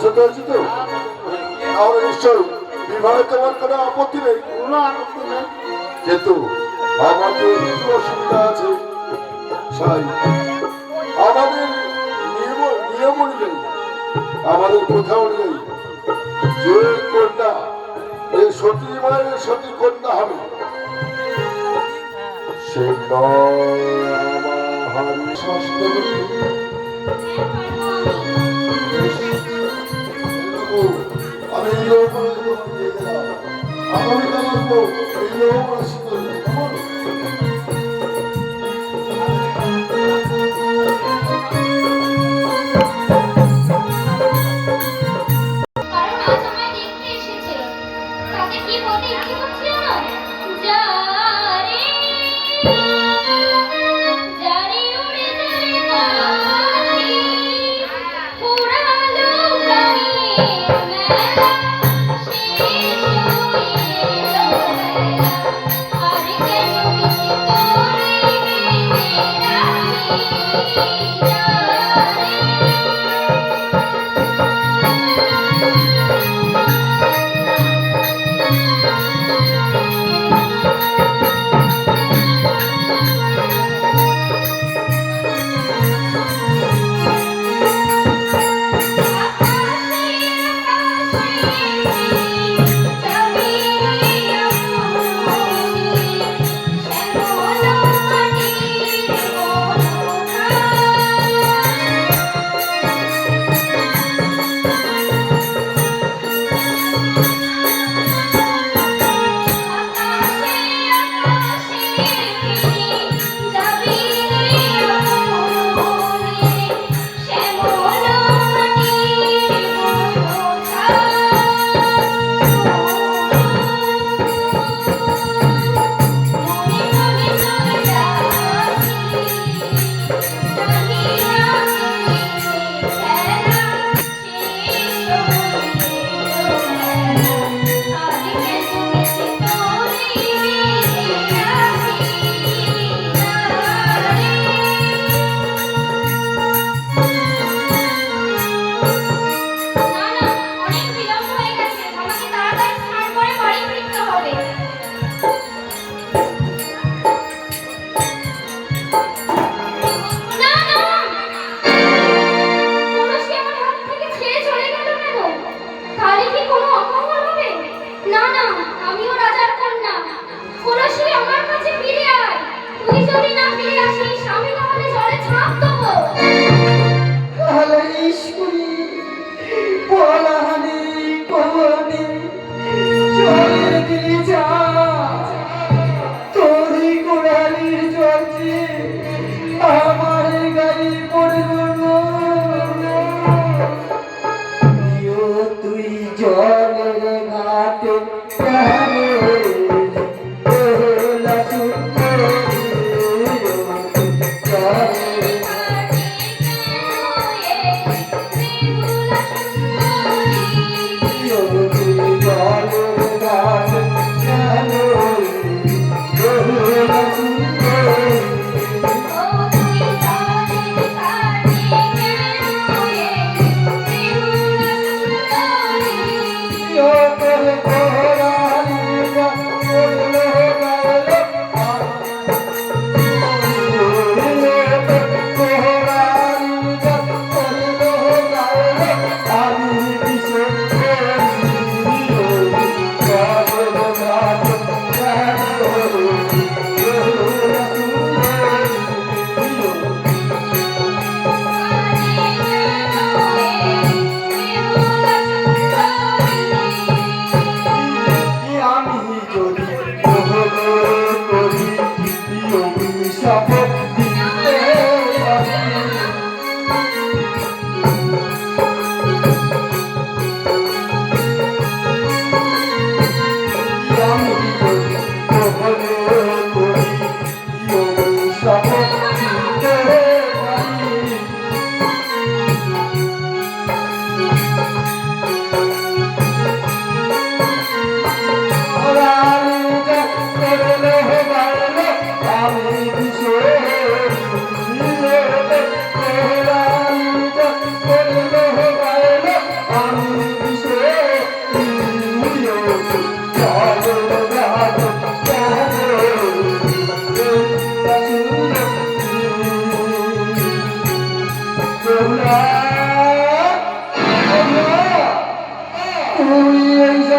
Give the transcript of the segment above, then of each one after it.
পছন্দ হয়েছে তো? তাহলে নিশ্চয় বিবাহে তোমার কোনো আপত্তি নেই? কোনো আপত্তি নেই, কিন্তু আমাদের একটু অসুবিধা আছে। আমাদের নিয়ম অনুযায়ী, আমাদের প্রথা অনুযায়ী যে কন্যা এই সতী মায়ের সতী কন্যা হবে সে আমি এই লোক আগামীকাল আসবো। এই লোক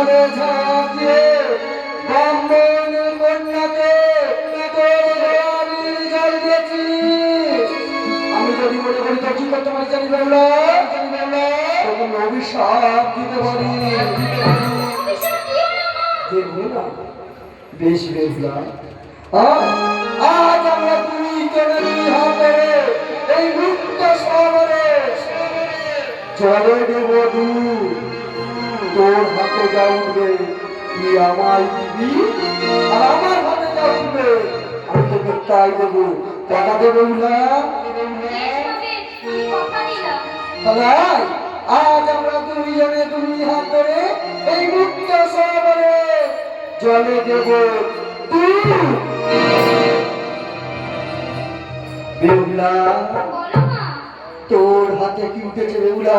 জলে ঝাঁপ দিয়ে ব্রাহ্মণ কন্যাকে জল দিয়েছি। আমি যদি মনে করি তো কি করতে পারি জানি বেহুলা, তখন অভিশাপ দিতে পারি। দেখবো না বেশ বেহুলা, আজ আমরা দুই জনে দুই হাতে এই মুক্ত সাগরে জলে দেব ডুব। তোর হাতে যা উঠবে তুই আমায় দিবি, আর আমার হাতে যা উঠবে আমি তোকে তাই দেবো। কথা দেবো না? তাহলে আজ আমরা দুইজনে দুই হাত ধরে এই মুক্ত সাগরে জলে দেব ডুব। বেহুলা, তোর হাতে কি উঠেছে বেহুলা?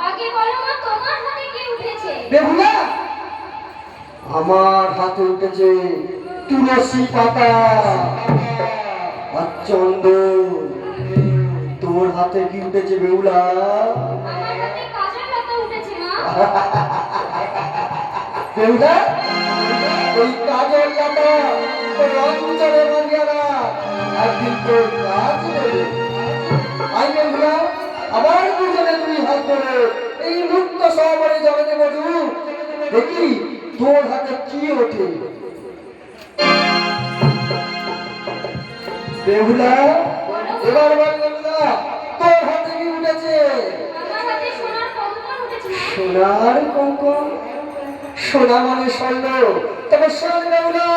আগে বলো মা, তোমার হাতে কি উঠেছে? বেহুলা, আমার হাতে উঠেছে তুলসী পাতা আর চন্দন। তোর হাতে কি উঠেছে বেহুলা? আমার হাতে কাঁচা পাতা উঠেছে মা। বেহুলা, ওই কাজল পাতা তোর অঞ্চলে মারিয়ারা একদিন তোর কাজ দেবে। আই বেহুলা, আবার দুজনে দুই হাত ধরে এই মুক্ত সহবারে জলে দেব ডুব। দেখি তোর হাতে কি ওঠে। বেহুলা, এবার বল বেহুলা, তোর হাতে কি উঠেছে? আমার হাতে সোনার কঙ্কন উঠেছে মা। সোনার কঙ্কন? সোনা মানে স্বর্ণ, তবে শোন বেহুলা,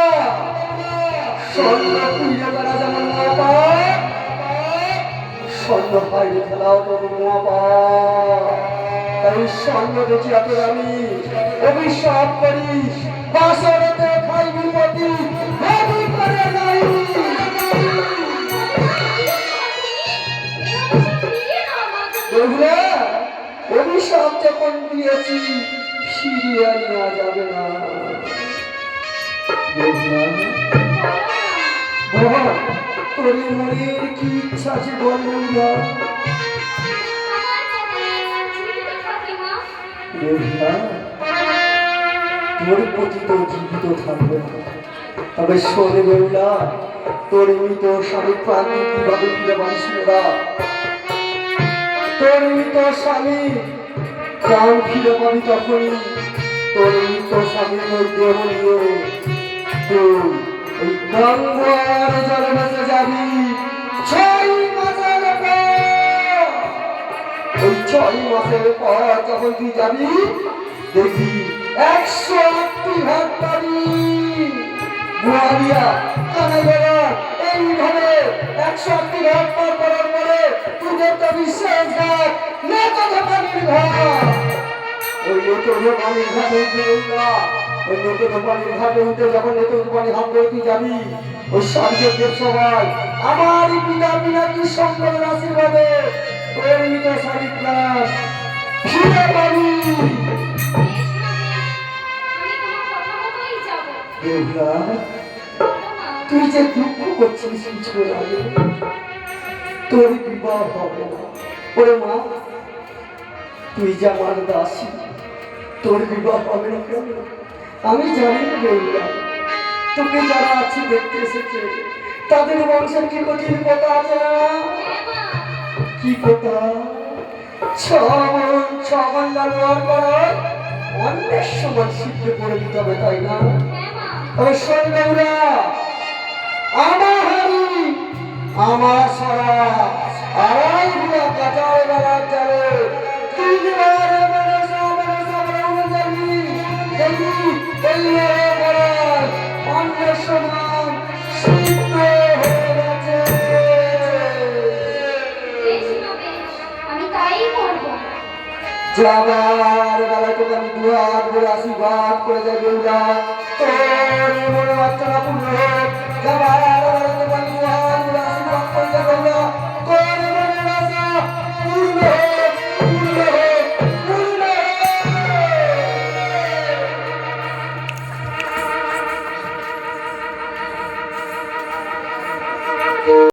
স্বর্ণ পুইলে তারা যেমন মহাপা, স্বর্ণ পাইলে খেলাও তবু মহাপা। তাই স্বর্ণ দেখি এত দামি, অভিশাপ করিস বাসরেতে খাইবি পতি ভাবি করে নাই। বেহুলা, অভিশাপ যখন দিয়েছি ফিরিয়ে আর নেওয়া যাবে না। বেহুলা, বাবা তোর মনের কি ইচ্ছা আছে বল বেহুলা? বেহুলা, তোর প্রতি তো জীবিত থাকবে না, তবে শোনে বেহুলা, তোর মৃত স্বামী প্রাণী কিভাবে ফিরে পারিস না? তোর মৃত স্বামী প্রাণ ফিরে পাবি তখনই তোর মৃত স্বামীর ওই দেহ নিয়ে তুই ওই গঙ্গার জলে ভেসে যাবি 6 মাসের পর। ওই 6 মাসের পর যখন তুই যাবি দেখবি 108টি ভাগ পাবি। বুয়ারিয়া কানাই বাবা এইভাবে 108টি ভাগ পার করার পরে তুই দেখতে বিশ্বাস ভাগ না কথা পানির ভাগ। ওই নতুন পানির ভাগে উঠে না, ওই নতুন পানির ভাগে উঠে যখন নতুন পানি হাত ধরে তুই যাবি ওই স্বর্গের দেব সবাই আমারই পিতা পিনাকি শঙ্করের আশীর্বাদে তোর মৃত শারীর প্রাণ ফিরে পাবি। বেহুলা, তুই যে দুঃখ করছিস কিছু আগে তোর বিবাহ হবে না। ওরে মা, তুই যে আমার দাসী, তোর বিবাহ হবে না কেন? আমি জানি না বেহুলা, তোকে যারা আছে দেখতে এসেছে তাদের বংশের কি কঠিন কথা আছে না? কি কথা? 6 ঘন্টা ব্যবহার করার অনেক সময় শিখতে পড়ে দিতে হবে, তাই না? তবে শোন বেহুলা, আমার হাড়ি আমার সারা আড়াই গুলা কাঁচাও বেলার যাবে 3 বার যাবি দেখবি এইবারে করার অন্য সমান সিদ্ধ হয়ে গেছে। আমি তাই করবো। যাবার বেলায় তোকে আমি 2 হাত ভরে আশীর্বাদ করে যাই বেহুলা, তোর মনে বাচ্চারা পূর্ণ হোক। যাবার